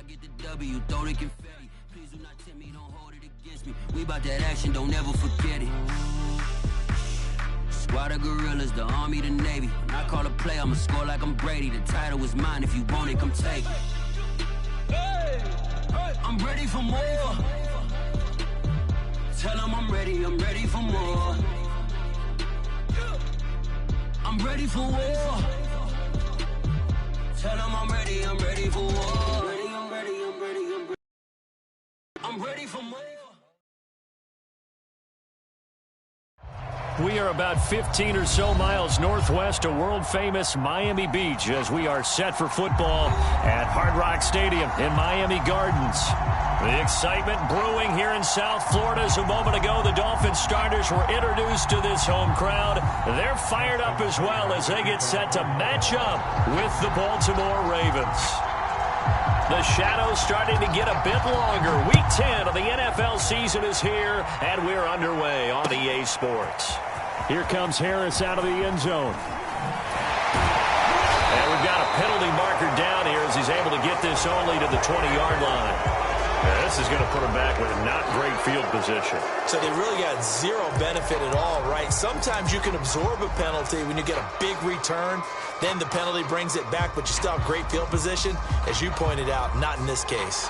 get the W, throw the confetti. Please do not tempt me, don't hold it against me. We about that action, don't ever forget it. Squad of gorillas, the army, the navy. When I call a play, I'ma score like I'm Brady. The title is mine, if you want it, come take it. I'm ready for more. Tell them I'm ready for more. I'm ready for war. Tell them I'm ready for war. I'm ready for more. We are about 15 or so miles northwest of world-famous Miami Beach as we are set for football at Hard Rock Stadium in Miami Gardens. The excitement brewing here in South Florida as a moment ago the Dolphins starters were introduced to this home crowd. They're fired up as well as they get set to match up with the Baltimore Ravens. The shadow's starting to get a bit longer. Week 10 of the NFL season is here, and we're underway on EA Sports. Here comes Harris out of the end zone. And we've got a penalty marker down here as he's able to get this only to the 20-yard line. Yeah, this is going to put him back with a not great field position. So they really got zero benefit at all, right? Sometimes you can absorb a penalty when you get a big return. Then the penalty brings it back, but you still have great field position. As you pointed out, not in this case.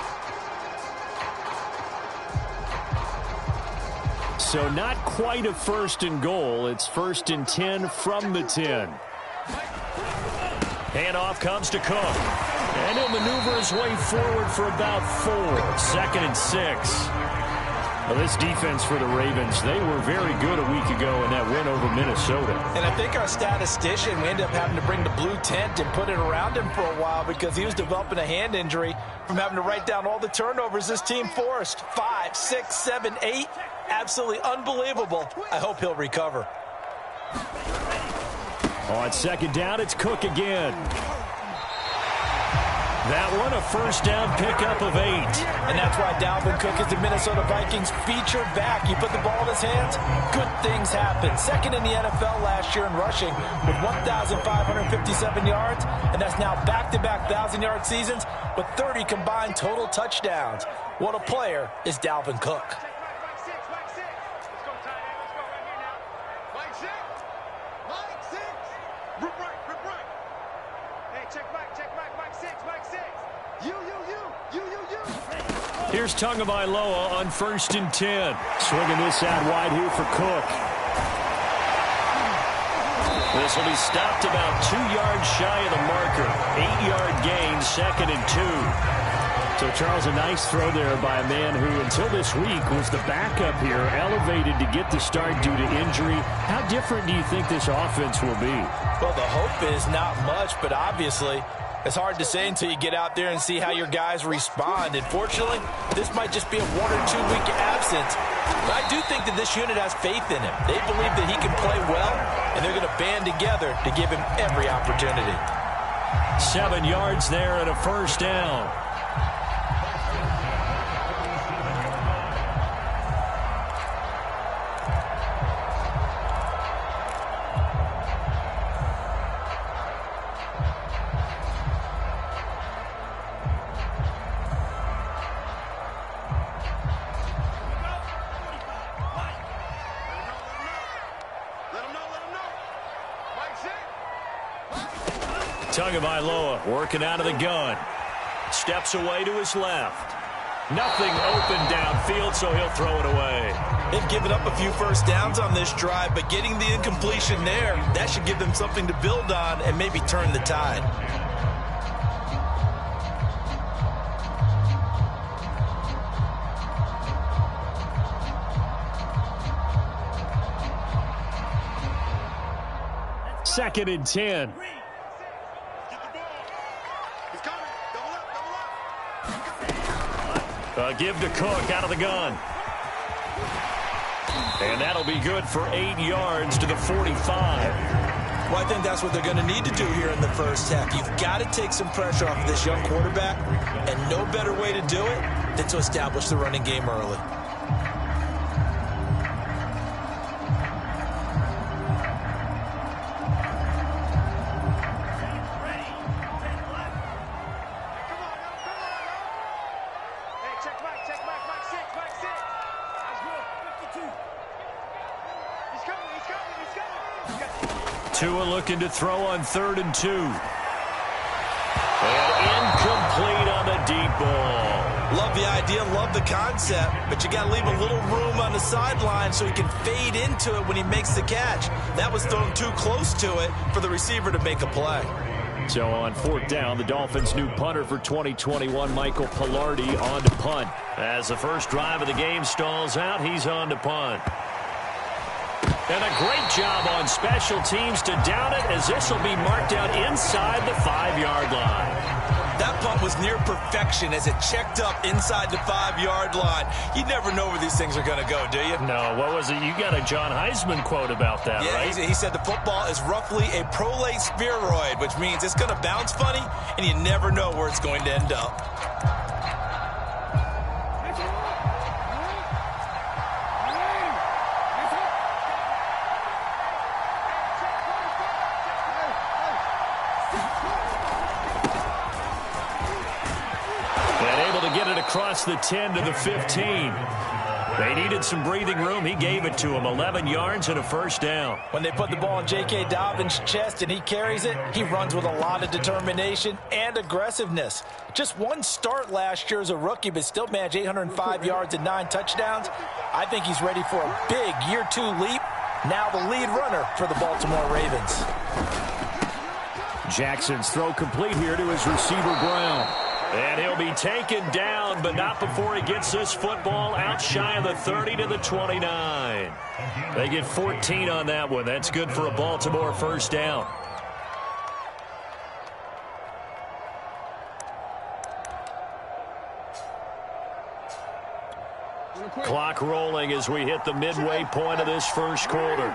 So not quite a first and goal. It's first and 10 from the 10. Handoff comes to Cook. And he'll maneuver his way forward for about 4. 2nd and 6. Well, this defense for the Ravens, they were very good a week ago in that win over Minnesota. And I think our statistician, we ended up having to bring the blue tent and put it around him for a while because he was developing a hand injury from having to write down all the turnovers this team forced. 5, 6, 7, 8. Absolutely unbelievable. I hope he'll recover. On 2nd down, it's Cook again. That one, a first down pickup of 8. And that's why Dalvin Cook is the Minnesota Vikings featured back. You put the ball in his hands, good things happen. 2nd in the NFL last year in rushing with 1,557 yards. And that's now back-to-back 1,000-yard seasons with 30 combined total touchdowns. What a player is Dalvin Cook. Here's Tagovailoa on 1st and 10. Swinging this out wide here for Cook. This will be stopped about 2 yards shy of the marker. 8-yard gain, 2nd and 2. So, Charles, a nice throw there by a man who, until this week, was the backup here, elevated to get the start due to injury. How different do you think this offense will be? Well, the hope is not much, but obviously it's hard to say until you get out there and see how your guys respond. And fortunately, this might just be a 1 or 2 week absence. But I do think that this unit has faith in him. They believe that he can play well, and they're going to band together to give him every opportunity. 7 yards there and a first down. Tagovailoa working out of the gun. Steps away to his left. Nothing open downfield, so he'll throw it away. They've given up a few first downs on this drive, but getting the incompletion there, that should give them something to build on and maybe turn the tide. Second and 10. Give to Cook out of the gun. And that'll be good for 8 yards to the 45. Well, I think that's what they're going to need to do here in the first half. You've got to take some pressure off of this young quarterback, and no better way to do it than to establish the running game early. Tua looking to throw on 3rd and 2. And incomplete on the deep ball. Love the idea, love the concept, but you got to leave a little room on the sideline so he can fade into it when he makes the catch. That was thrown too close to it for the receiver to make a play. So on 4th down, the Dolphins' new punter for 2021, Michael Pilardi, on to punt. As the first drive of the game stalls out, he's on to punt. And a great job on special teams to down it, as this will be marked out inside the 5-yard line. That punt was near perfection as it checked up inside the 5-yard line. You never know where these things are going to go, do you? No, what was it? You got a John Heisman quote about that, right? Yeah, he said the football is roughly a prolate spheroid, which means it's going to bounce funny, and you never know where it's going to end up. Across the 10 to the 15. They needed some breathing room. He gave it to him. 11 yards and a first down. When they put the ball in J.K. Dobbins' chest and he carries it, he runs with a lot of determination and aggressiveness. Just one start last year as a rookie, but still managed 805 yards and 9 touchdowns. I think he's ready for a big year 2 leap. Now the lead runner for the Baltimore Ravens. Jackson's throw complete here to his receiver, Brown. And he'll be taken down, but not before he gets this football out shy of the 30 to the 29. They get 14 on that one. That's good for a Baltimore first down. Clock rolling as we hit the midway point of this first quarter.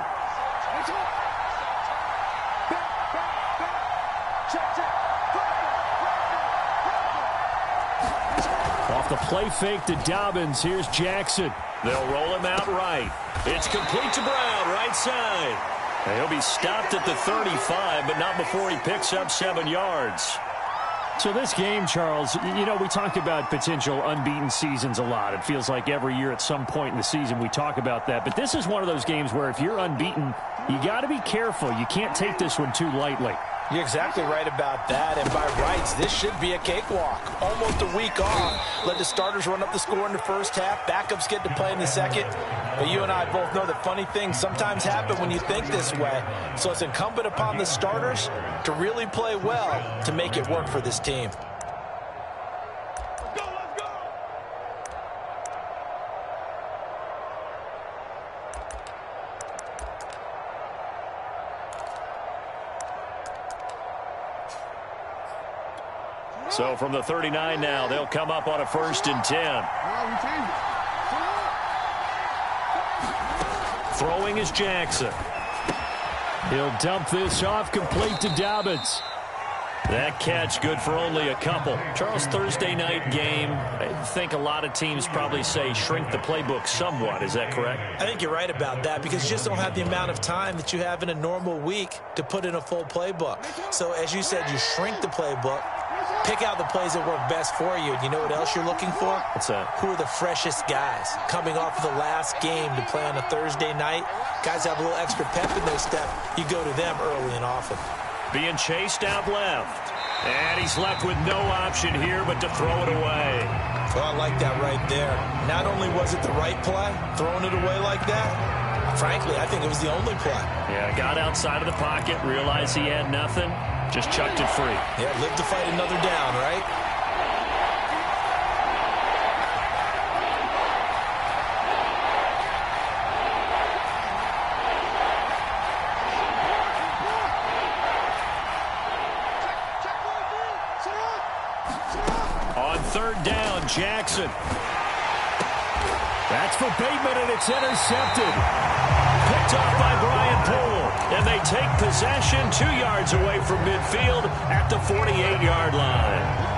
Off the play fake to Dobbins. Here's Jackson. They'll roll him out right. It's complete to Brown, right side. And he'll be stopped at the 35, but not before he picks up 7 yards. So this game, Charles, you know, we talk about potential unbeaten seasons a lot. It feels like every year at some point in the season we talk about that. But this is one of those games where if you're unbeaten, you got to be careful. You can't take this one too lightly. You're exactly right about that, and by rights, this should be a cakewalk. Almost a week off. Let the starters run up the score in the first half. Backups get to play in the second. But you and I both know that funny things sometimes happen when you think this way. So it's incumbent upon the starters to really play well to make it work for this team. So from the 39 now, they'll come up on a 1st and 10. Throwing is Jackson. He'll dump this off complete to Dobbins. That catch good for only a couple. Charles, Thursday night game, I think a lot of teams probably say shrink the playbook somewhat. Is that correct? I think you're right about that because you just don't have the amount of time that you have in a normal week to put in a full playbook. So as you said, you shrink the playbook. Pick out the plays that work best for you. And you know what else you're looking for? What's that? Who are the freshest guys coming off of the last game to play on a Thursday night? Guys have a little extra pep in their step. You go to them early and often. Being chased out left. And he's left with no option here but to throw it away. Well, I like that right there. Not only was it the right play, throwing it away like that, frankly, I think it was the only play. Yeah, got outside of the pocket, realized he had nothing, just chucked it free. Yeah, live to fight another down, right? On 3rd down, Jackson. That's for Bateman, and it's intercepted. Picked off by Brian Poole. And they take possession 2 yards away from midfield at the 48-yard line.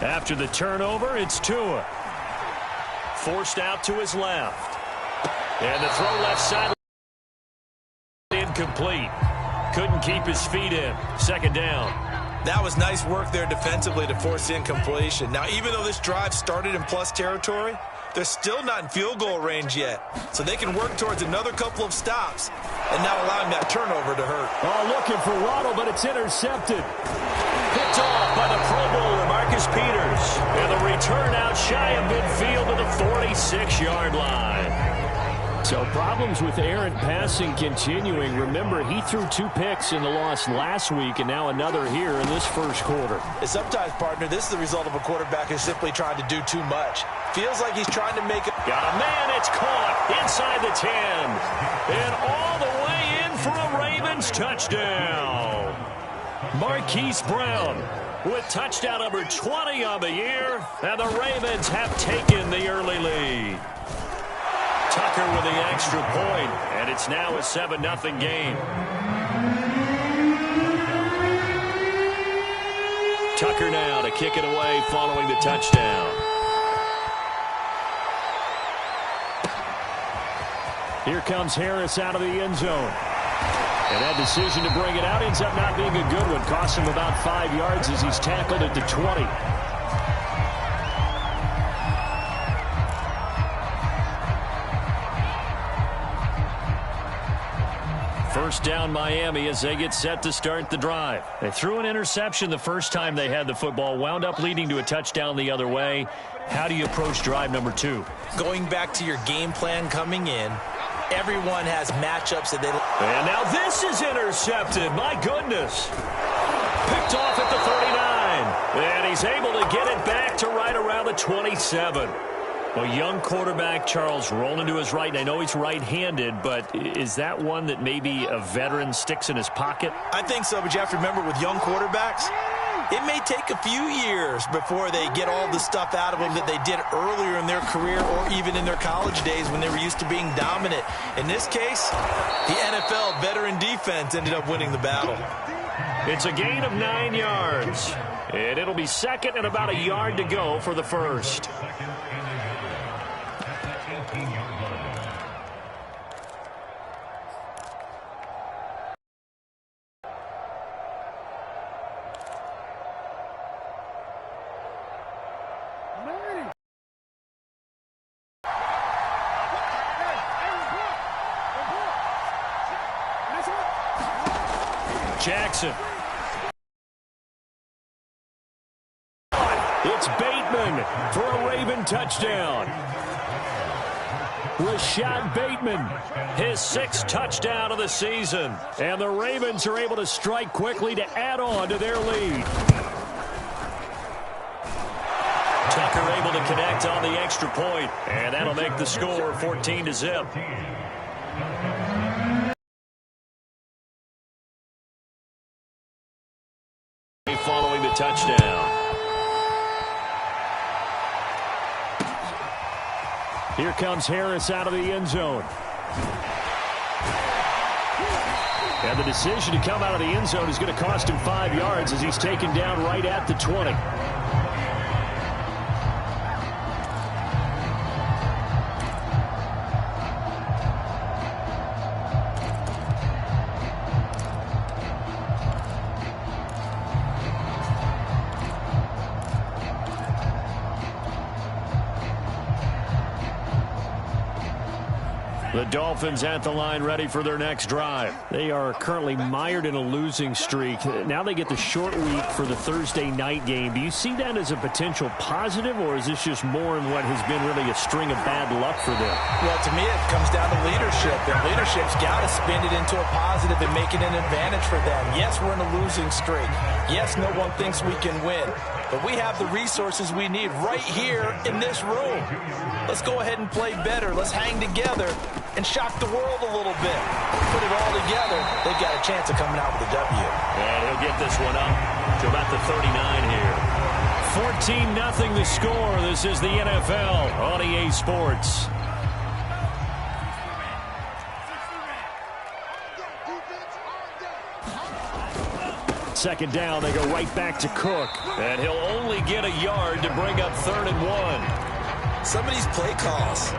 After the turnover, it's Tua. Forced out to his left. And the throw left side. Incomplete. Couldn't keep his feet in. Second down. That was nice work there defensively to force the incompletion. Now, even though this drive started in plus territory, they're still not in field goal range yet. So they can work towards another couple of stops and not allowing that turnover to hurt. Oh, looking for Waddle, but it's intercepted. Picked off by the Pro Bowler, Marcus Peters. And the return out shy of midfield to the 46-yard line. So problems with errant passing continuing. Remember, he threw 2 picks in the loss last week and now another here in this first quarter. And sometimes, partner, this is the result of a quarterback who's simply trying to do too much. Feels like he's trying to make it. Got a man, it's caught inside the 10. And all the way in for a Ravens touchdown. Marquise Brown with touchdown number 20 on the year. And the Ravens have taken the early lead. Tucker with the extra point, and it's now a 7-0 game. Tucker now to kick it away following the touchdown. Here comes Harris out of the end zone. And that decision to bring it out ends up not being a good one. Cost him about 5 yards as he's tackled at the 20. First down Miami as they get set to start the drive. They threw an interception the first time they had the football, wound up leading to a touchdown the other way. How do you approach drive number 2? Going back to your game plan coming in, everyone has matchups that they... And now this is intercepted. My goodness. Picked off at the 39. And he's able to get it back to right around the 27. Well, young quarterback Charles rolling to his right. And I know he's right-handed, but is that one that maybe a veteran sticks in his pocket? I think so, but you have to remember with young quarterbacks, it may take a few years before they get all the stuff out of them that they did earlier in their career or even in their college days when they were used to being dominant. In this case, the NFL veteran defense ended up winning the battle. It's a gain of 9 yards, and it'll be second and about a yard to go for the first. Jackson. It's Bateman for a Raven touchdown. Rashad Bateman, his 6th touchdown of the season. And the Ravens are able to strike quickly to add on to their lead. Tucker able to connect on the extra point, and that'll make the score 14-0. Following the touchdown. Here comes Harris out of the end zone. And the decision to come out of the end zone is going to cost him 5 yards as he's taken down right at the 20. The Dolphins at the line ready for their next drive. They are currently mired in a losing streak. Now they get the short week for the Thursday night game. Do you see that as a potential positive, or is this just more in what has been really a string of bad luck for them? Well, to me, it comes down to leadership. And leadership's got to spin it into a positive and make it an advantage for them. Yes, we're in a losing streak. Yes, no one thinks we can win. But we have the resources we need right here in this room. Let's go ahead and play better. Let's hang together and shock the world a little bit. Put it all together. They've got a chance of coming out with a W. And he'll get this one up to about the 39 here. 14-0 the score. This is the NFL on EA Sports. second down, they go right back to Cook. And he'll only get a yard to bring up 3rd and 1. Some of these play calls,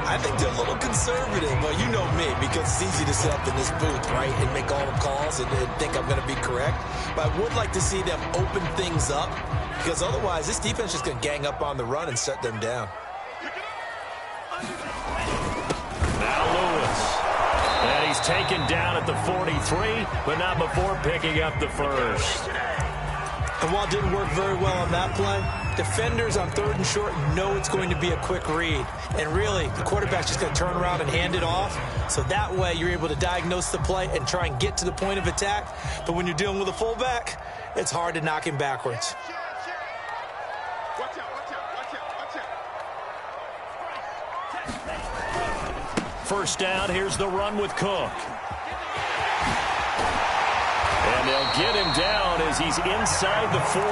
I think they're a little conservative. Well, you know me, because it's easy to sit up in this booth, right, and make all the calls and think I'm going to be correct. But I would like to see them open things up, because otherwise this defense is just going to gang up on the run and shut them down. Now Lewis. And he's taken down at the 43, but not before picking up the first. And while it didn't work very well on that play, defenders on 3rd and short know it's going to be a quick read. And really, the quarterback's just going to turn around and hand it off. So that way, you're able to diagnose the play and try and get to the point of attack. But when you're dealing with a fullback, it's hard to knock him backwards. First down, here's the run with Cook. And they'll get him down as he's inside the 40.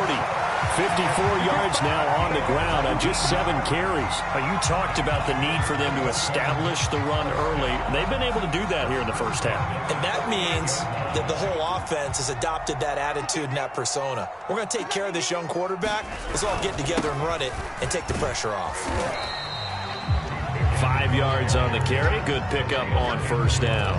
54 yards now on the ground on just 7 carries. You talked about the need for them to establish the run early. They've been able to do that here in the first half. And that means that the whole offense has adopted that attitude and that persona. We're going to take care of this young quarterback. Let's all get together and run it and take the pressure off. 5 yards on the carry. Good pickup on first down.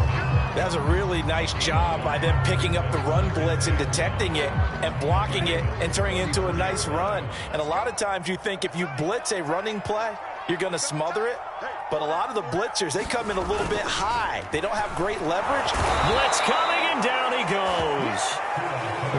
That was a really nice job by them picking up the run blitz and detecting it and blocking it and turning it into a nice run. And a lot of times you think if you blitz a running play, you're going to smother it. But a lot of the blitzers, they come in a little bit high. They don't have great leverage. Blitz coming, and down he goes.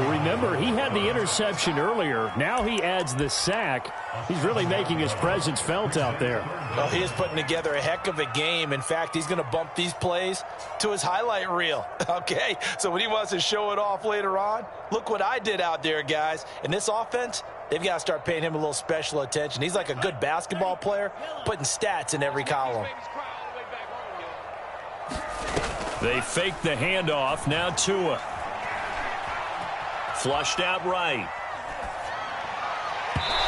Remember, he had the interception earlier. Now he adds the sack. He's really making his presence felt out there. Well, he is putting together a heck of a game. In fact, he's going to bump these plays to his highlight reel. Okay, so when he wants to show it off later on, look what I did out there, guys. And this offense, they've got to start paying him a little special attention. He's like a good basketball player, putting stats in every column. They fake the handoff. Now Tua. Flushed out right.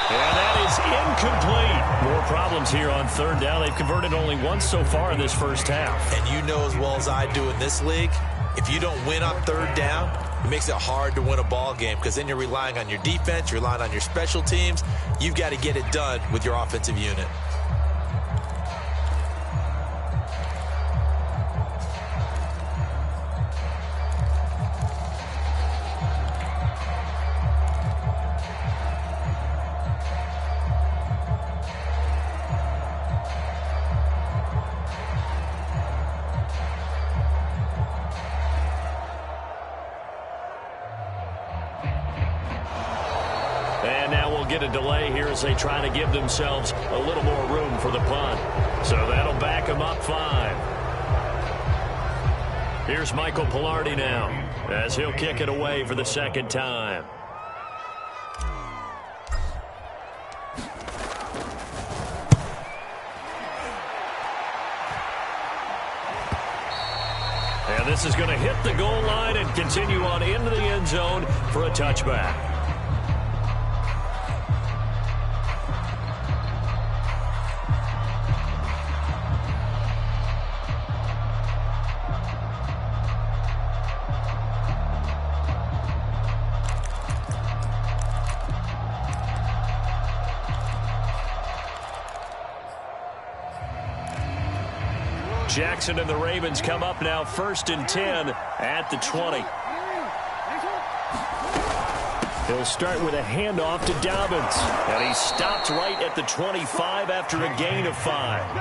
And that is incomplete. More problems here on 3rd down. They've converted only once so far in this first half. And you know as well as I do in this league, if you don't win on 3rd down, it makes it hard to win a ball game, because then you're relying on your defense, you're relying on your special teams. You've got to get it done with your offensive unit. And now we'll get a delay here as they try to give themselves a little more room for the punt. So that'll back them up 5. Here's Michael Pilardi now as he'll kick it away for the second time. And this is going to hit the goal line and continue on into the end zone for a touchback. Jackson and the Ravens come up now 1st and 10 at the 20. He'll start with a handoff to Dobbins. And he stopped right at the 25 after a gain of 5.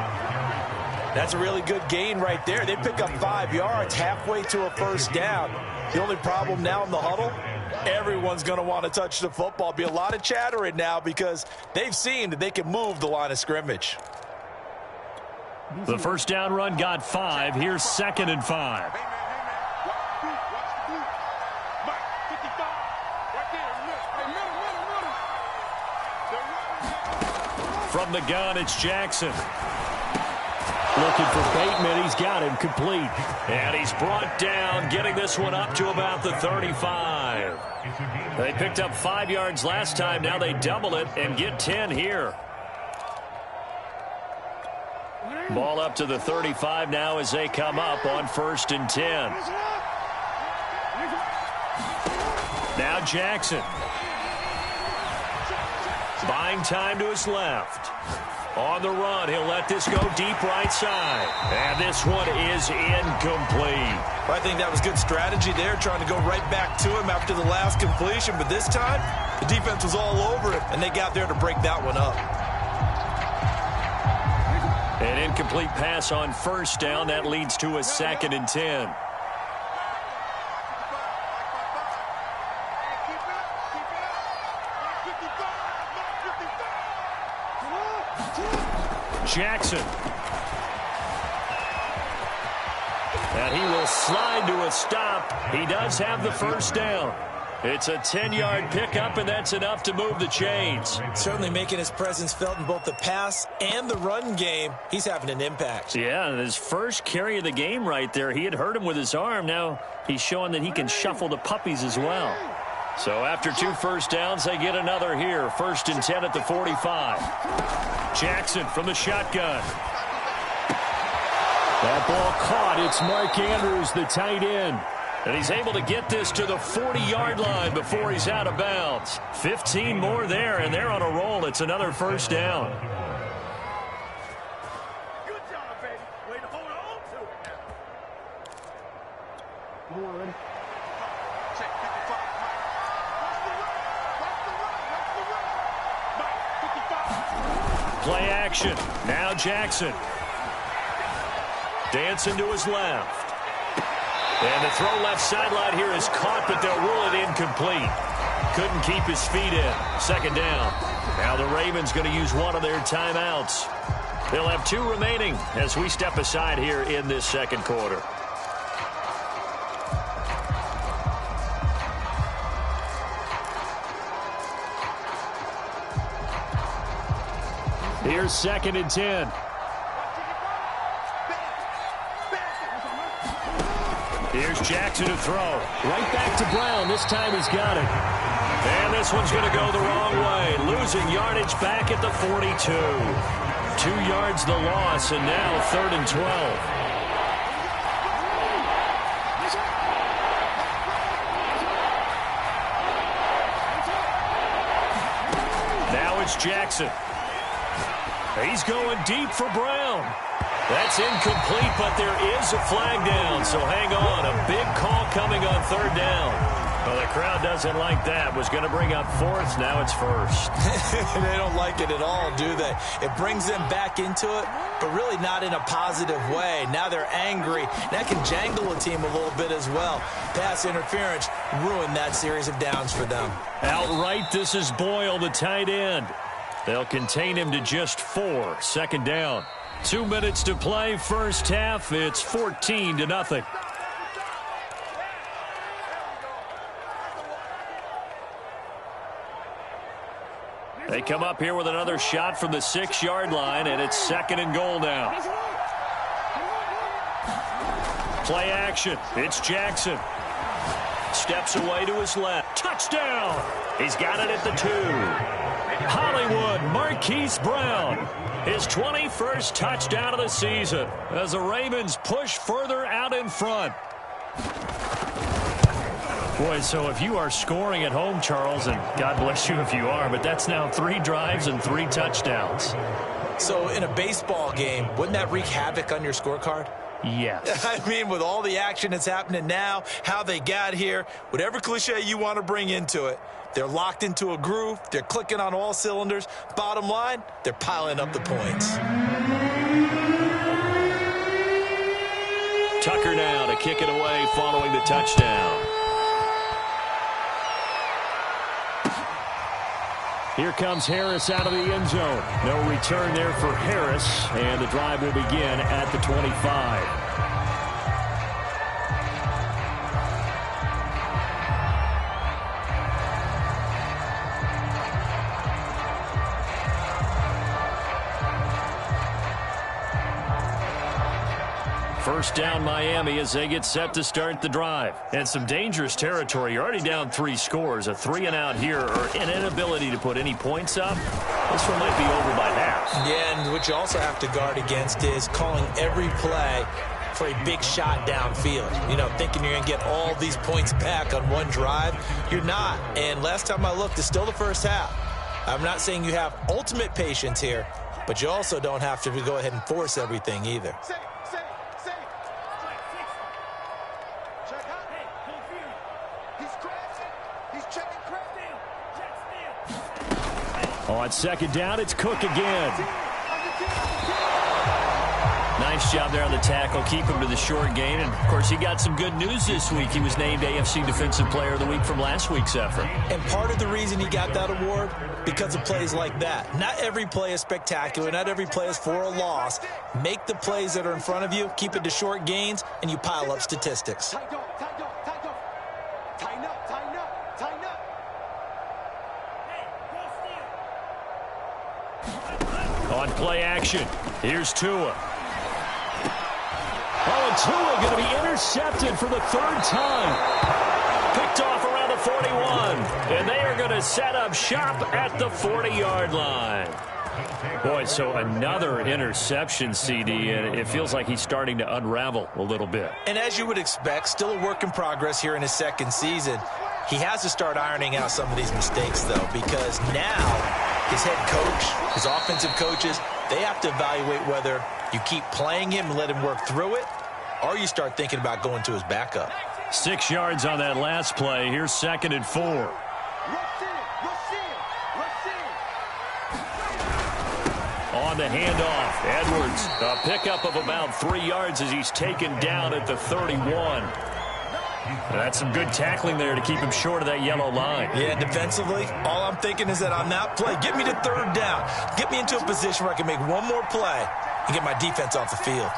That's a really good gain right there. They pick up 5 yards halfway to a first down. The only problem now in the huddle, everyone's going to want to touch the football. Be a lot of chattering now because they've seen that they can move the line of scrimmage. The first down run got 5. Here's 2nd and 5. From the gun, it's Jackson. Looking for Bateman. He's got him complete. And he's brought down, getting this one up to about the 35. They picked up 5 yards last time. Now they double it and get 10 here. Ball up to the 35 now as they come up on 1st and 10. Now Jackson. Buying time to his left. On the run, he'll let this go deep right side. And this one is incomplete. I think that was good strategy there, trying to go right back to him after the last completion. But this time, the defense was all over it, and they got there to break that one up. An incomplete pass on first down. That leads to a 2nd and 10. Jackson. And he will slide to a stop. He does have the first down. It's a 10-yard pickup, and that's enough to move the chains. Certainly making his presence felt in both the pass and the run game. He's having an impact. Yeah, his first carry of the game right there. He had hurt him with his arm. Now he's showing that he can shuffle the puppies as well. So after 2 first downs, they get another here. 1st and 10 at the 45. Jackson from the shotgun. That ball caught. It's Mark Andrews, the tight end. And he's able to get this to the 40-yard line before he's out of bounds. 15 more there, and they're on a roll. It's another first down. Good job, baby. Way to hold on to it now. Come on, ready? Check 55. Play action. Now Jackson. Dancing to his left. And the throw left sideline here is caught, but they'll rule it incomplete. Couldn't keep his feet in. 2nd down. Now the Ravens going to use one of their timeouts. They'll have 2 remaining as we step aside here in this 2nd quarter. Here's 2nd and 10. Here's Jackson to throw. Right back to Brown. This time he's got it. And this one's going to go the wrong way. Losing yardage back at the 42. 2 yards the loss, and now 3rd and 12. Now it's Jackson. He's going deep for Brown. That's incomplete, but there is a flag down, so hang on. A big call coming on 3rd down. Well, the crowd doesn't like that. Was going to bring up 4th. Now it's 1st. They don't like it at all, do they? It brings them back into it, but really not in a positive way. Now they're angry. That can jangle a team a little bit as well. Pass interference ruined that series of downs for them. Outright, this is Boyle, the tight end. They'll contain him to just 4. 2nd down. 2 minutes to play, first half. It's 14-0. They come up here with another shot from the 6-yard line, and it's 2nd and goal now. Play action. It's Jackson. Steps away to his left. Touchdown. He's got it at the 2. Hollywood Marquise Brown. His 21st touchdown of the season as the Ravens push further out in front. Boy, so if you are scoring at home, Charles, and God bless you if you are, but that's now 3 drives and 3 touchdowns. So in a baseball game, wouldn't that wreak havoc on your scorecard? Yes. I mean, with all the action that's happening now, how they got here, whatever cliche you want to bring into it, they're locked into a groove. They're clicking on all cylinders. Bottom line, they're piling up the points. Tucker now to kick it away following the touchdown. Here comes Harris out of the end zone. No return there for Harris, and the drive will begin at the 25. First down Miami as they get set to start the drive. And some dangerous territory. You're already down 3 scores. A 3-and-out here or an inability to put any points up. This one might be over by half. Yeah, and what you also have to guard against is calling every play for a big shot downfield. You know, thinking you're going to get all these points back on one drive. You're not. And last time I looked, it's still the first half. I'm not saying you have ultimate patience here, but you also don't have to go ahead and force everything either. On second down, it's Cook again. Nice job there on the tackle. Keep him to the short gain. And, of course, he got some good news this week. He was named AFC Defensive Player of the Week from last week's effort. And part of the reason he got that award, because of plays like that. Not every play is spectacular. Not every play is for a loss. Make the plays that are in front of you, keep it to short gains, and you pile up statistics. Tighten up. On play action, here's Tua. Oh, and Tua going to be intercepted for the third time. Picked off around the 41. And they are going to set up shop at the 40-yard line. Boy, so another interception, CD, and it feels like he's starting to unravel a little bit. And as you would expect, still a work in progress here in his second season. He has to start ironing out some of these mistakes, though, because now his head coach, his offensive coaches, they have to evaluate whether you keep playing him and let him work through it, or you start thinking about going to his backup. 6 yards on that last play. Here's 2nd and 4. On the handoff, Edwards, a pickup of about 3 yards as he's taken down at the 31. That's some good tackling there to keep him short of that yellow line. Yeah, defensively, all I'm thinking is that on that play, get me to third down. Get me into a position where I can make one more play and get my defense off the field.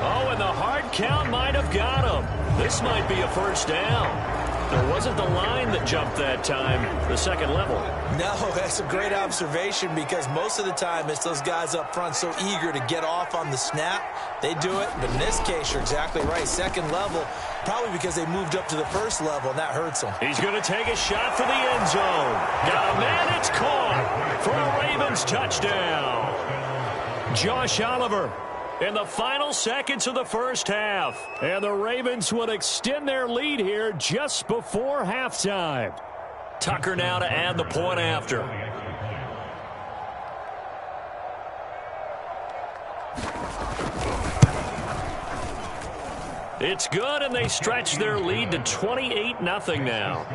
Oh, and the hard count might have got him. This might be a first down. There wasn't the line that jumped that time, the second level. No, that's a great observation because most of the time it's those guys up front so eager to get off on the snap. They do it, but in this case, you're exactly right. Second level, probably because they moved up to the first level, and that hurts them. He's going to take a shot for the end zone. Got a man, it's caught for a Ravens touchdown. Josh Oliver in the final seconds of the first half. And the Ravens would extend their lead here just before halftime. Tucker now to add the point after. It's good, and they stretch their lead to 28-0 now.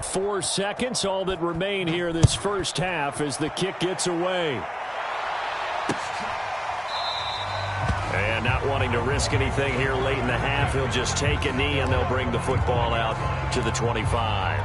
Four seconds, all that remain here this first half as the kick gets away. And not wanting to risk anything here late in the half, he'll just take a knee and they'll bring the football out to the 25.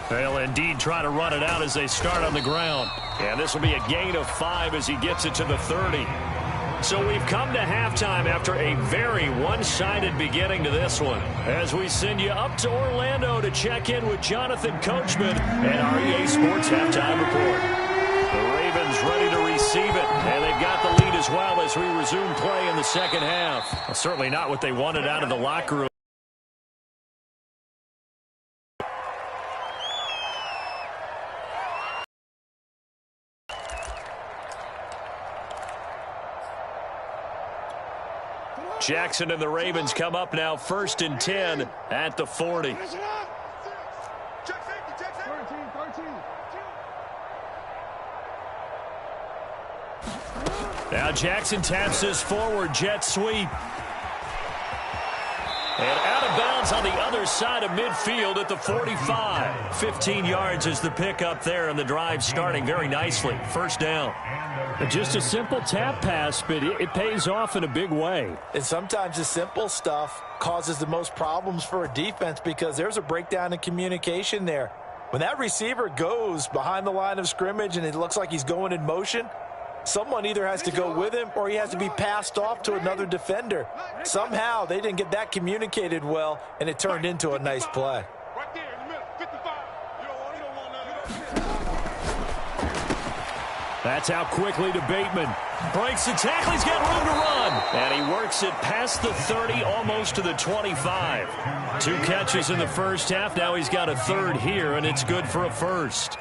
They'll indeed try to run it out as they start on the ground. And this will be a gain of 5 as he gets it to the 30. So we've come to halftime after a very one-sided beginning to this one. As we send you up to Orlando to check in with Jonathan Coachman and REA Sports Halftime Report. The Ravens ready to receive it, and they've got the lead as well as we resume play in the second half. Well, certainly not what they wanted out of the locker room. Jackson and the Ravens come up now 1st and 10 at the 40. Now Jackson taps this forward jet sweep. And out of bounds on the other side of midfield at the 45. 15 yards is the pickup there, and the drive starting very nicely. First down. Just a simple tap pass, but it pays off in a big way. And sometimes the simple stuff causes the most problems for a defense because there's a breakdown in communication there. When that receiver goes behind the line of scrimmage and it looks like he's going in motion, Someone either has to go with him or he has to be passed off to another defender. Somehow they didn't get that communicated well, and it turned into a nice play. Right there in the middle, 55. You don't want none of that. That's out quickly to Bateman. Breaks the tackle. He's got room to run. And he works it past the 30, almost to the 25. 2 catches in the first half. Now he's got a third here, and it's good for a first.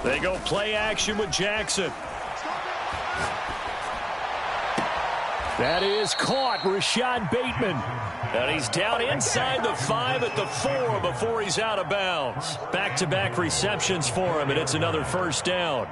They go play action with Jackson. That is caught, Rashad Bateman. And he's down inside the 5 at the 4 before he's out of bounds. Back-to-back receptions for him, and it's another first down.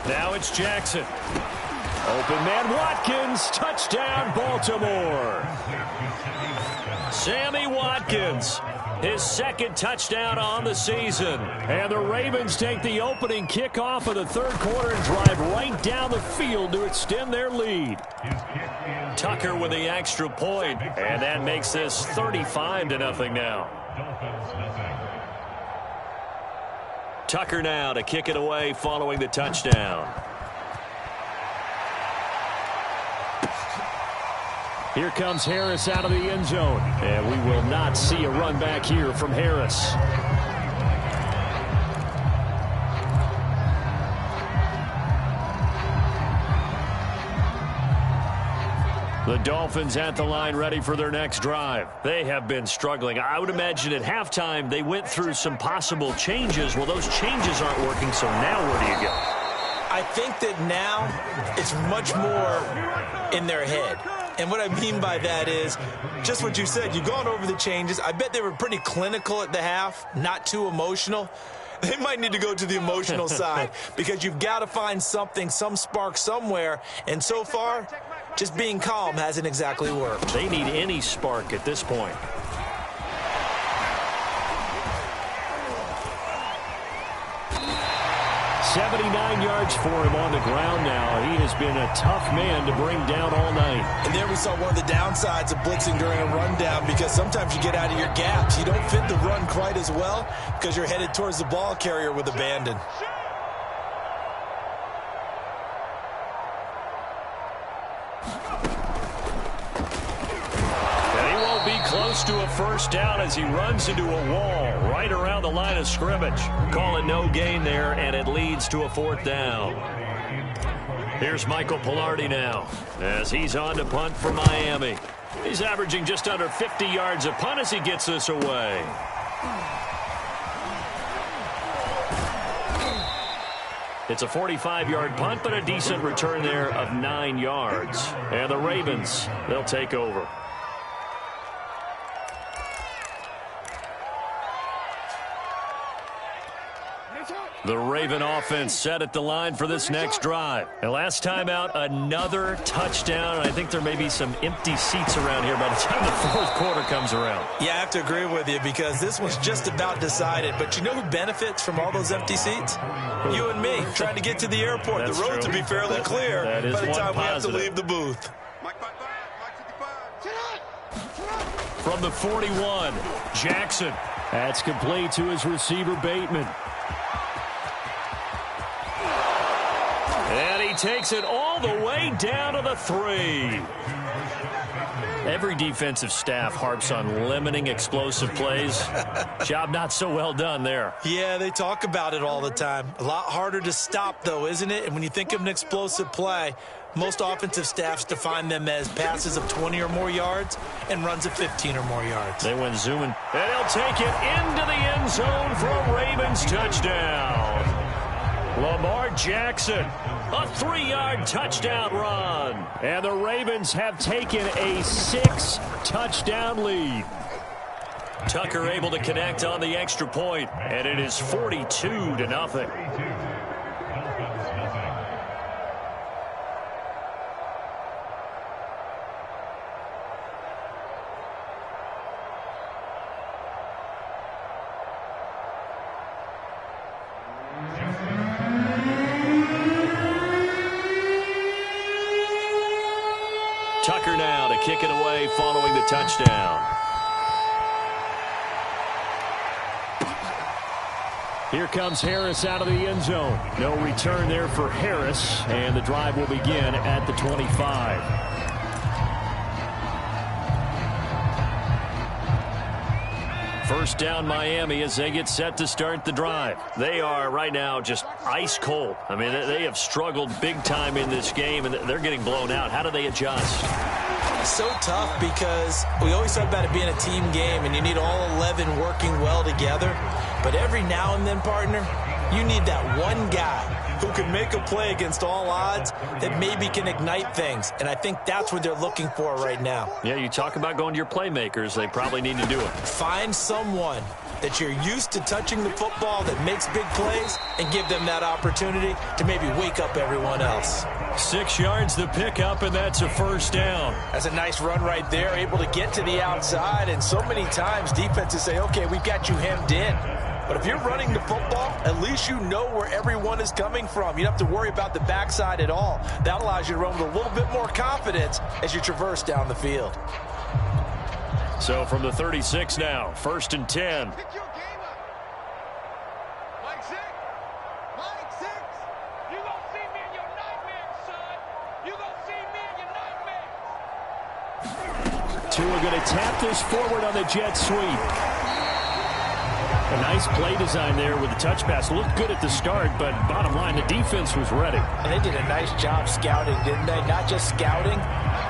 Now it's Jackson. Open man Watkins. Touchdown Baltimore. Sammy Watkins. His second touchdown on the season. And the Ravens take the opening kickoff of the third quarter and drive right down the field to extend their lead. Tucker with the extra point, and that makes this 35-0 now. Tucker now to kick it away following the touchdown. Here comes Harris out of the end zone. And we will not see a run back here from Harris. The Dolphins at the line ready for their next drive. They have been struggling. I would imagine at halftime they went through some possible changes. Well, those changes aren't working, so now where do you go? I think that now it's much more in their head. And what I mean by that is just what you said. You've gone over the changes. I bet they were pretty clinical at the half, not too emotional. They might need to go to the emotional side because you've got to find something, some spark somewhere. And so far, just being calm hasn't exactly worked. They need any spark at this point. $79 yards for him on the ground now. He has been a tough man to bring down all night. And there we saw one of the downsides of blitzing during a rundown because sometimes you get out of your gaps. You don't fit the run quite as well because you're headed towards the ball carrier with abandon. Close to a first down as he runs into a wall right around the line of scrimmage. Call it no gain there, and it leads to a fourth down. Here's Michael Pilardi now as he's on to punt for Miami. He's averaging just under 50 yards a punt as he gets this away. It's a 45-yard punt, but a decent return there of 9 yards. And the Ravens, they'll take over. The Raven offense set at the line for this next drive. And last time out, another touchdown. I think there may be some empty seats around here by the time the fourth quarter comes around. Yeah, I have to agree with you because this one's just about decided. But you know who benefits from all those empty seats? You and me, trying to get to the airport. That's the roads will be fairly clear by the time we have to leave the booth. From the 41, Jackson. That's complete to his receiver, Bateman. And he takes it all the way down to the 3. Every defensive staff harps on limiting explosive plays. Job not so well done there. Yeah, they talk about it all the time. A lot harder to stop, though, isn't it? And when you think of an explosive play, most offensive staffs define them as passes of 20 or more yards and runs of 15 or more yards. They went zooming, and he'll take it into the end zone for a Ravens touchdown. Lamar Jackson, a 3-yard touchdown run. And the Ravens have taken a 6-touchdown lead. Tucker able to connect on the extra point, and it is 42-0. Tucker now to kick it away following the touchdown. Here comes Harris out of the end zone. No return there for Harris, and the drive will begin at the 25. First down Miami as they get set to start the drive. They are right now just ice cold. I mean, they have struggled big time in this game, and they're getting blown out. How do they adjust? So tough because we always talk about it being a team game, and you need all 11 working well together. But every now and then, partner, you need that one guy who can make a play against all odds that maybe can ignite things. And I think that's what they're looking for right now. Yeah, you talk about going to your playmakers. They probably need to do it. Find someone that you're used to touching the football that makes big plays and give them that opportunity to maybe wake up everyone else. 6 yards the pickup, and that's a first down. That's a nice run right there, able to get to the outside. And so many times defenses say, okay, we've got you hemmed in. But if you're running the football, at least you know where everyone is coming from. You don't have to worry about the backside at all. That allows you to run with a little bit more confidence as you traverse down the field. So from the 36 now, 1st and 10. Pick your game up. Mike 6. Mike 6. You gonna see me in your nightmares, son. You gonna see me in your nightmares. Tua going to tap this forward on the jet sweep. A nice play design there with the touch pass. Looked good at the start, but bottom line, the defense was ready. And they did a nice job scouting, didn't they? Not just scouting,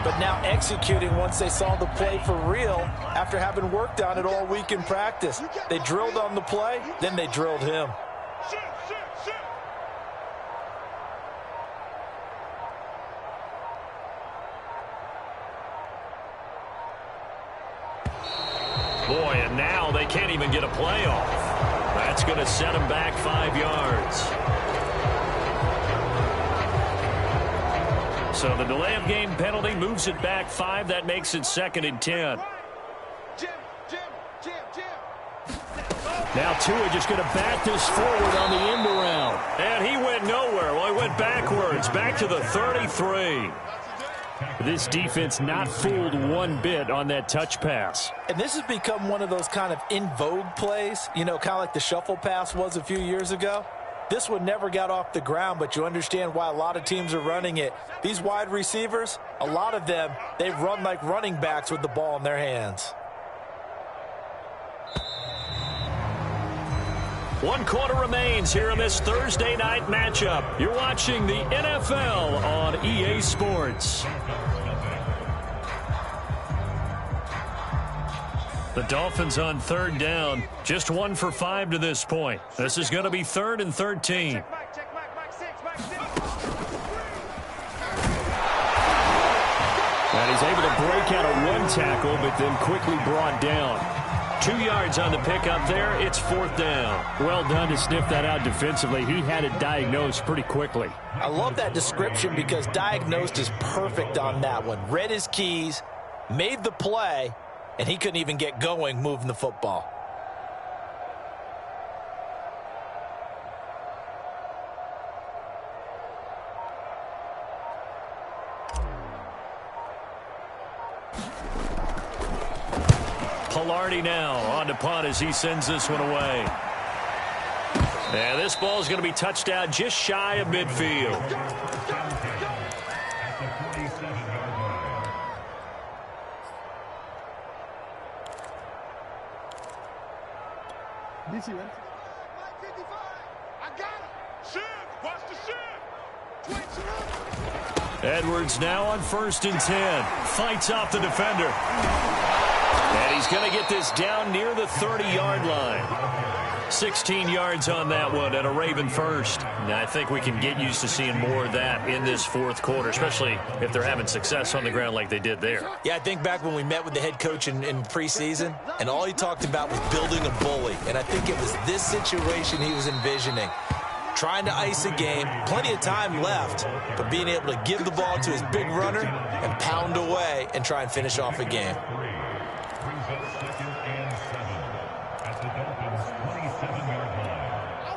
but now executing once they saw the play for real after having worked on it all week in practice. They drilled on the play, then they drilled him. Boy, and now they can't even get a play off. That's going to set them back 5 yards. So the delay of game penalty moves it back 5. That makes it 2nd and 10. Now Tua just going to bat this forward on the end around. And he went nowhere. Well, he went backwards, back to the 33. This defense not fooled one bit on that touch pass. And this has become one of those kind of in vogue plays, you know, kind of like the shuffle pass was a few years ago. This one never got off the ground, but you understand why a lot of teams are running it. These wide receivers, a lot of them, they run like running backs with the ball in their hands. 1 quarter remains here in this Thursday night matchup. You're watching the NFL on EA Sports. The Dolphins on 3rd down. Just 1 for 5 to this point. This is going to be 3rd and 13. And he's able to break out a 1 tackle, but then quickly brought down. 2 yards on the pickup there. It's 4th down. Well done to sniff that out defensively. He had it diagnosed pretty quickly. I love that description because diagnosed is perfect on that one. Read his keys, made the play, and he couldn't even get going moving the football. Pilardi now on to punt as he sends this one away. And this ball is going to be touched down just shy of midfield. Edwards now on 1st and 10. Fights off the defender. And he's going to get this down near the 30-yard line. 16 yards on that one and a Raven first. Now, I think we can get used to seeing more of that in this fourth quarter, especially if they're having success on the ground like they did there. Yeah, I think back when we met with the head coach in preseason, and all he talked about was building a bully. And I think it was this situation he was envisioning. Trying to ice a game, plenty of time left, but being able to give the ball to his big runner and pound away and try and finish off a game.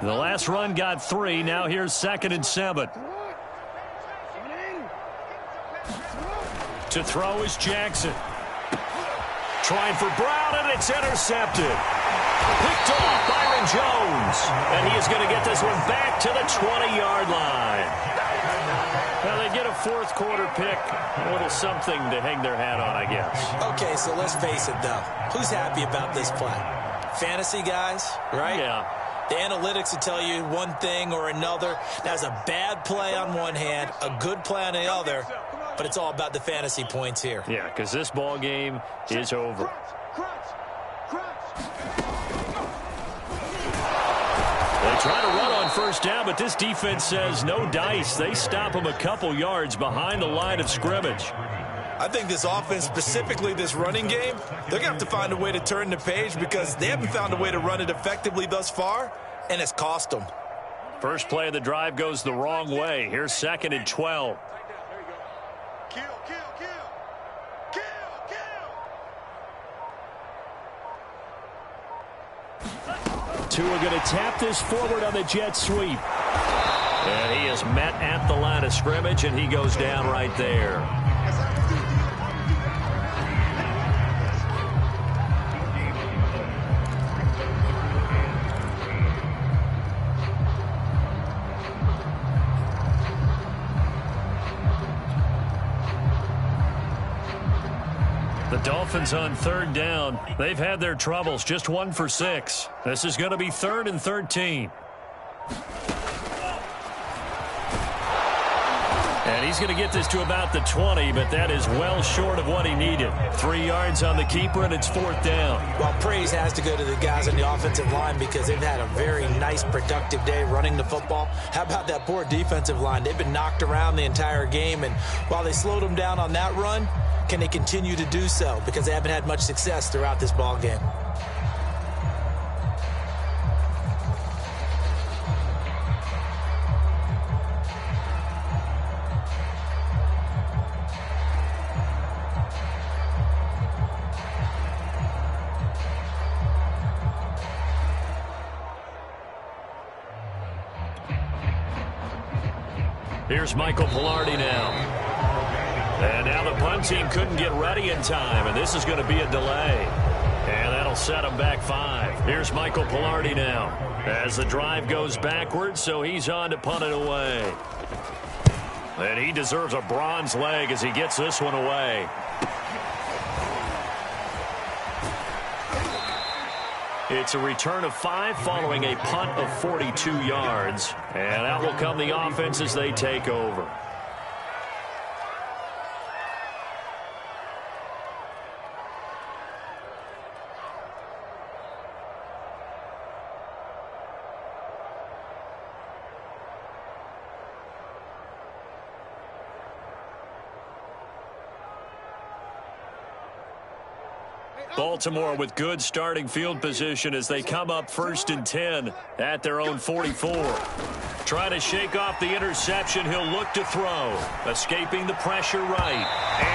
The last run got 3. Now here's 2nd and 7. To throw is Jackson. Trying for Brown, and it's intercepted. Picked off Byron Jones. And he is going to get this one back to the 20-yard line. Well, they get a fourth quarter pick. A little something to hang their hat on, I guess. Okay, so let's face it, though. Who's happy about this play? Fantasy guys, right? Yeah. The analytics will tell you one thing or another. That's a bad play on one hand, a good play on the other, but it's all about the fantasy points here. Yeah, because this ball game is over. They try to run on 1st down, but this defense says no dice. They stop them a couple yards behind the line of scrimmage. I think this offense, specifically this running game, they're going to have to find a way to turn the page because they haven't found a way to run it effectively thus far, and it's cost them. First play of the drive goes the wrong way. Here's 2nd and 12. Tua going to tap this forward on the jet sweep. And he is met at the line of scrimmage, and he goes down right there. The Dolphins on 3rd down. They've had their troubles, just 1 for 6. This is going to be 3rd and 13. And he's going to get this to about the 20, but that is well short of what he needed. 3 yards on the keeper, and it's 4th down. Well, praise has to go to the guys on the offensive line because they've had a very nice, productive day running the football. How about that poor defensive line? They've been knocked around the entire game, and while they slowed them down on that run, can they continue to do so? Because they haven't had much success throughout this ball game. Here's Michael Pilardi now. And now the punt team couldn't get ready in time, and this is going to be a delay. And that'll set him back 5. Here's Michael Pilardi now as the drive goes backwards, so he's on to punt it away. And he deserves a bronze leg as he gets this one away. It's a return of 5 following a punt of 42 yards. And out will come the offense as they take over. Baltimore with good starting field position as they come up 1st and 10 at their own 44. Trying to shake off the interception. He'll look to throw. Escaping the pressure right.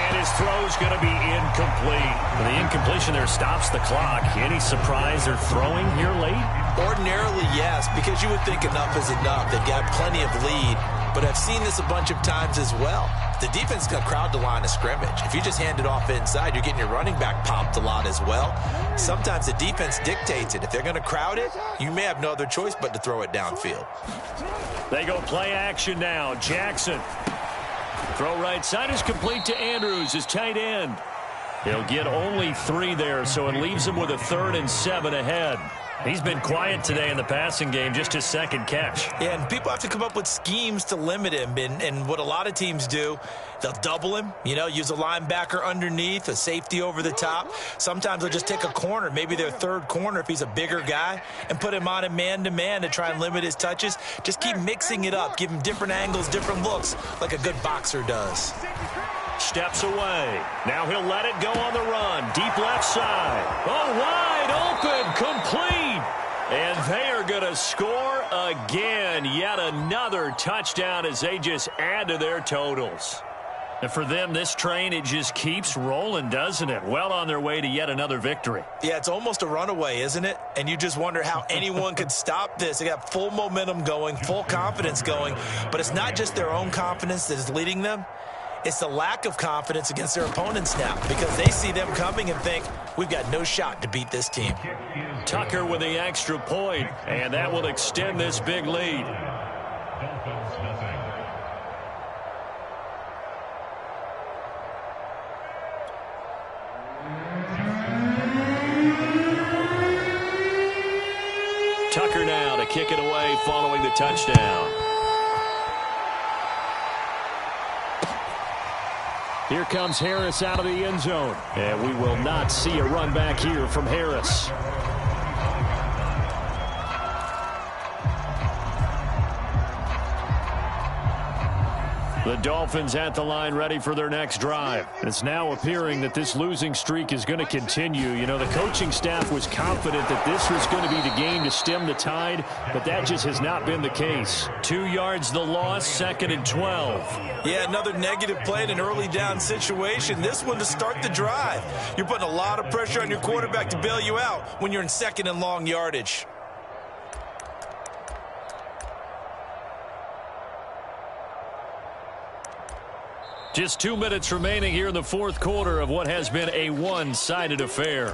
And his throw's going to be incomplete. The incompletion there stops the clock. Any surprise they're throwing here late? Ordinarily, yes, because you would think enough is enough. They've got plenty of lead, but I've seen this a bunch of times as well. The defense is going to crowd the line of scrimmage. If you just hand it off inside, you're getting your running back popped a lot as well. Sometimes the defense dictates it. If they're going to crowd it, you may have no other choice but to throw it downfield. They go play action now. Jackson. Throw right side is complete to Andrews, his tight end. He'll get only 3 there, so it leaves him with a 3rd and 7 ahead. He's been quiet today in the passing game, just his 2nd catch. Yeah, and people have to come up with schemes to limit him. And what a lot of teams do, they'll double him, use a linebacker underneath, a safety over the top. Sometimes they'll just take a corner, maybe their 3rd corner if he's a bigger guy, and put him on a man-to-man to try and limit his touches. Just keep mixing it up, give him different angles, different looks, like a good boxer does. Steps away. Now he'll let it go on the run. Deep left side. Oh, wide open. Complete. And they are going to score again. Yet another touchdown as they just add to their totals. And for them, this train, it just keeps rolling, doesn't it? Well on their way to yet another victory. Yeah, it's almost a runaway, isn't it? And you just wonder how anyone could stop this. They got full momentum going, full confidence going. But it's not just their own confidence that is leading them. It's the lack of confidence against their opponents now because they see them coming and think, we've got no shot to beat this team. Tucker with the extra point, and that will extend this big lead. Tucker now to kick it away following the touchdown. Here comes Harris out of the end zone. And we will not see a run back here from Harris. The Dolphins at the line ready for their next drive. It's now appearing that this losing streak is going to continue. The coaching staff was confident that this was going to be the game to stem the tide, but that just has not been the case. 2 yards the loss, 2nd and 12. Yeah, another negative play in an early down situation. This one to start the drive. You're putting a lot of pressure on your quarterback to bail you out when you're in 2nd and long yardage. Just 2 minutes remaining here in the 4th quarter of what has been a one-sided affair.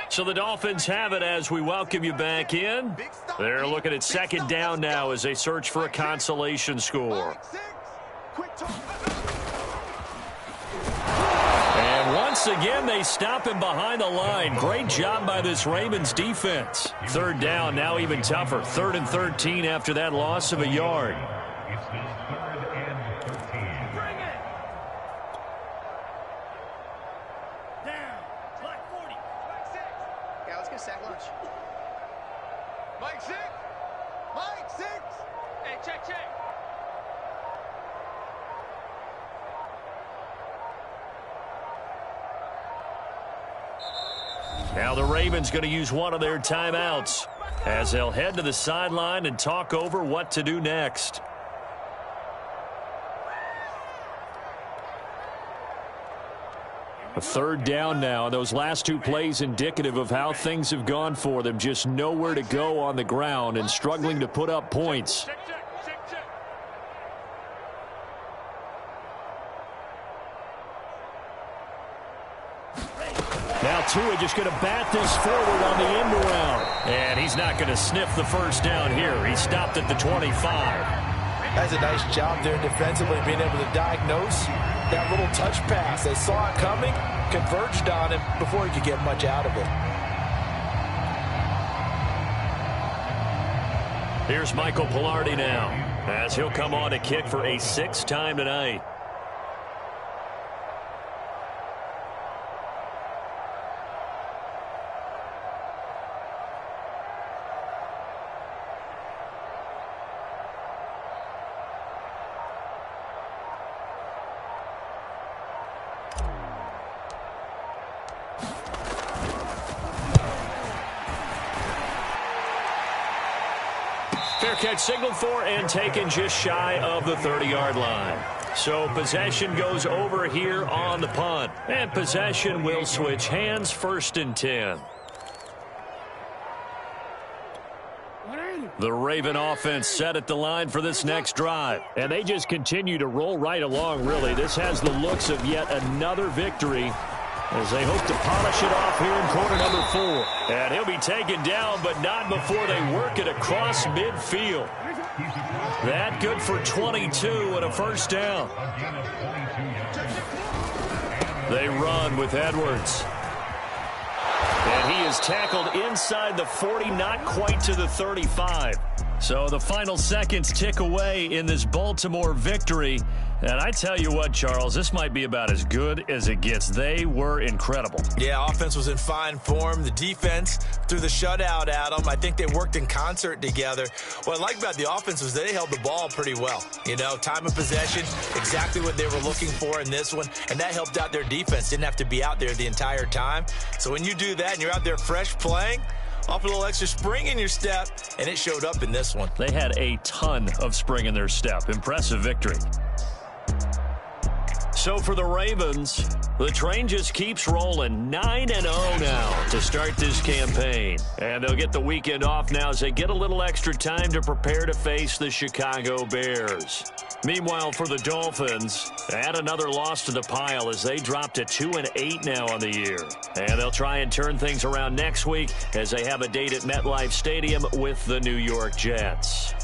So the Dolphins have it as we welcome you back in. They're looking at 2nd down now as they search for a consolation score. And once again, they stop him behind the line. Great job by this Ravens defense. 3rd down, now even tougher. 3rd and 13 after that loss of a yard. Now the Ravens going to use one of their timeouts as they'll head to the sideline and talk over what to do next. A 3rd down now. Those last 2 plays indicative of how things have gone for them. Just nowhere to go on the ground and struggling to put up points. Now Tua just going to bat this forward on the end around. And he's not going to sniff the 1st down here. He stopped at the 25. That's a nice job there defensively, being able to diagnose that little touch pass. They saw it coming, converged on him before he could get much out of it. Here's Michael Pilardi now as he'll come on to kick for a 6th time tonight. Fair catch signaled for and taken just shy of the 30-yard line. So possession goes over here on the punt. And possession will switch hands, 1st and 10. The Raven offense set at the line for this next drive. And they just continue to roll right along, really. This has the looks of yet another victory as they hope to polish it off here in quarter number 4. And he'll be taken down, but not before they work it across midfield. That good for 22 and a first down. They run with Edwards. And he is tackled inside the 40, not quite to the 35. So the final seconds tick away in this Baltimore victory. And I tell you what, Charles, this might be about as good as it gets. They were incredible. Yeah, offense was in fine form. The defense threw the shutout at them. I think they worked in concert together. What I like about the offense was they held the ball pretty well. You know, time of possession, exactly what they were looking for in this one. And that helped out their defense. Didn't have to be out there the entire time. So when you do that and you're out there fresh playing, off a little extra spring in your step, and it showed up in this one. They had a ton of spring in their step. Impressive victory. So for the Ravens, the train just keeps rolling 9-0 now to start this campaign. And they'll get the weekend off now as they get a little extra time to prepare to face the Chicago Bears. Meanwhile, for the Dolphins, add another loss to the pile as they drop to 2-8 now on the year. And they'll try and turn things around next week as they have a date at MetLife Stadium with the New York Jets.